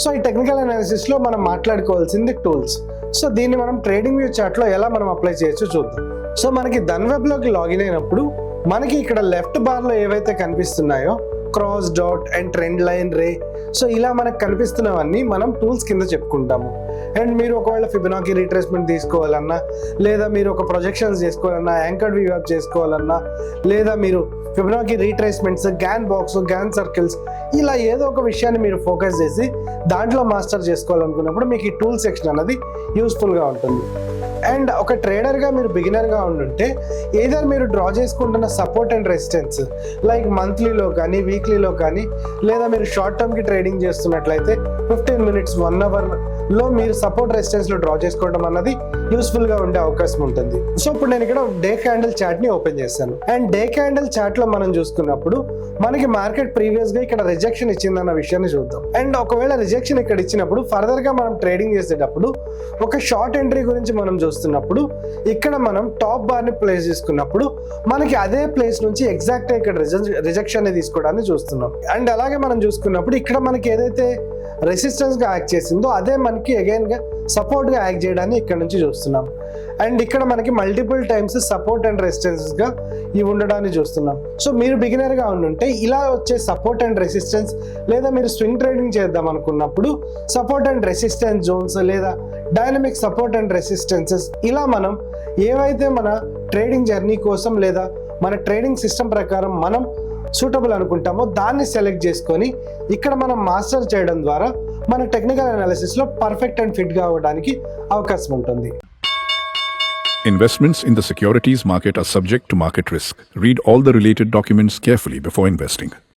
So ఈ technical అనాలిసిస్లో మనం మాట్లాడుకోవాల్సింది tools. So దీన్ని మనం ట్రేడింగ్ వ్యూ చార్ట్లో ఎలా మనం అప్లై చేయొచ్చో చూద్దాం. సో మనకి ధన్వెబ్లోకి లాగిన్ అయినప్పుడు మనకి ఇక్కడ లెఫ్ట్ బార్లో ఏవైతే కనిపిస్తున్నాయో cross, dot and trend line, ray, so ఇలా మనకు కనిపిస్తున్నవన్నీ మనం టూల్స్ కింద చెప్పుకుంటాము. అండ్ మీరు ఒకవేళ ఫిబొనాకీ రీట్రేస్మెంట్ తీసుకోవాలన్నా, లేదా మీరు ఒక ప్రొజెక్షన్స్ చేసుకోవాలన్నా, యాంకర్డ్ వీవ్యాప్ చేసుకోవాలన్నా, లేదా మీరు Fibonacci retracements, Gann box, Gann circles, ఇలా ఏదో ఒక విషయాన్ని మీరు ఫోకస్ చేసి దాంట్లో మాస్టర్ చేసుకోవాలనుకున్నప్పుడు మీకు ఈ టూల్ సెక్షన్ అనేది యూస్ఫుల్గా ఉంటుంది. అండ్ ఒక ట్రేడర్గా మీరు బిగినర్గా ఉండుంటే ఏదైనా మీరు డ్రా చేసుకుంటున్న సపోర్ట్ అండ్ రెసిస్టెన్స్ లైక్ మంత్లీలో కానీ, వీక్లీలో కానీ, లేదా మీరు షార్ట్ టర్మ్కి ట్రేడింగ్ చేస్తున్నట్లయితే 15 minutes 1 hourలో మీరు సపోర్ట్ రెసిస్టెన్స్లో డ్రా చేసుకోవడం అన్నది యూస్ఫుల్గా ఉండే అవకాశం ఉంటుంది. సో ఇప్పుడు నేను ఇక్కడ డే క్యాండిల్ చార్ట్ని ఓపెన్ చేశాను. అండ్ డే క్యాండిల్ చార్ట్లో మనం చూసుకున్నప్పుడు మనకి మార్కెట్ ప్రీవియస్గా ఇక్కడ రిజెక్షన్ ఇచ్చిందన్న విషయాన్ని చూద్దాం. అండ్ ఒకవేళ రిజెక్షన్ ఇక్కడ ఇచ్చినప్పుడు ఫర్దర్గా మనం ట్రేడింగ్ చేసేటప్పుడు ఒక షార్ట్ ఎంట్రీ గురించి మనం చూస్తున్నప్పుడు ఇక్కడ మనం టాప్ బార్ని ప్లేస్ చేసుకున్నప్పుడు మనకి అదే ప్లేస్ నుంచి ఎగ్జాక్ట్గా ఇక్కడ రిజెక్షన్ తీసుకోవడాన్ని చూస్తున్నాం. అండ్ అలాగే మనం చూసుకున్నప్పుడు ఇక్కడ మనకి ఏదైతే రెసిస్టెన్స్గా యాక్ట్ చేసిందో అదే మనకి అగైన్గా సపోర్ట్గా యాక్ట్ చేయడాన్ని ఇక్కడ నుంచి చూస్తున్నాం. అండ్ ఇక్కడ మనకి మల్టిపుల్ టైమ్స్ సపోర్ట్ అండ్ రెసిస్టెన్సెస్గా ఇవి ఉండడాన్ని చూస్తున్నాం. సో మీరు బిగినర్గా ఉండుంటే ఇలా వచ్చే సపోర్ట్ అండ్ రెసిస్టెన్స్, లేదా మీరు స్వింగ్ ట్రేడింగ్ చేద్దాం అనుకున్నప్పుడు సపోర్ట్ అండ్ రెసిస్టెన్స్ జోన్స్, లేదా డైనమిక్ సపోర్ట్ అండ్ రెసిస్టెన్సెస్, ఇలా మనం ఏవైతే మన ట్రేడింగ్ జర్నీ కోసం లేదా మన ట్రేడింగ్ సిస్టమ్ ప్రకారం మనం సూటబుల్ అనుకుంటామో దాన్ని సెలెక్ట్ చేసుకొని ఇక్కడ మనం మాస్టర్ చేయడం ద్వారా మన టెక్నికల్ అనాలిసిస్లో పర్ఫెక్ట్ అండ్ ఫిట్గా అవ్వడానికి అవకాశం ఉంటుంది. Investments in the securities market are subject to market risk. Read all the related documents carefully before investing.